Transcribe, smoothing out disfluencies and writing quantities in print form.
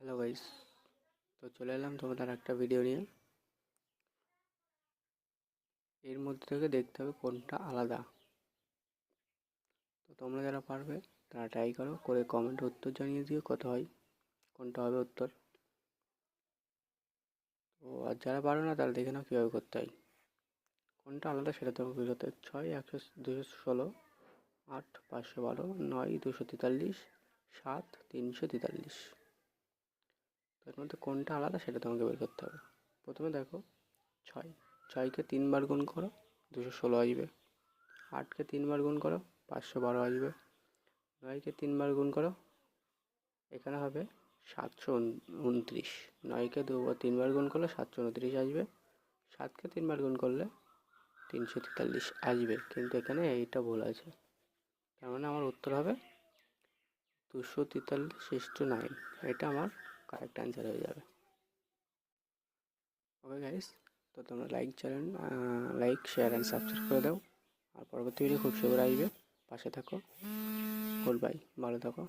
Hello guys, তো চলে এলাম তোমাদের একটা ভিডিও নিয়ে। এর মধ্যে থেকে দেখতে হবে কোনটা আলাদা। তো তোমরা যারা পারবে তারা ট্রাই করো, করে কমেন্টে উত্তর জানিয়ে দিও কত হয়, কোনটা হবে উত্তর। তো আর যারা পারো না তারা দেখে নাও কীভাবে করতে হয়। কোনটা আলাদা সেটা তোমাকে বেরোতে 6 100 216, 8 512, 9 243, 7 343। তার মধ্যে কোনটা আলাদা সেটা তোমাকে বের করতে হবে। প্রথমে দেখো, 6 6কে 3 বার গুণ করো, 216 আসবে। 8কে 3 বার গুণ করো, 512 আসবে। 9কে 3 বার গুণ করো, এখানে হবে 729। 9কে 3বার গুণ করলে 729 আসবে। 7কে 3বার গুণ করলে 343 আসবে, কিন্তু এখানে এইটা ভুল আছে। তার মানে আমার উত্তর হবে 243:9। এটা আমার কারেক্ট অ্যান্সার হয়ে যাবে। ওকে গাইস, তো তোমরা লাইক শেয়ার অ্যান্ড সাবস্ক্রাইব করে দাও। আর পরবর্তী ভিডিও খুব শীঘ্র আসবে, পাশে থাকো। গুড বাই, ভালো থাকো।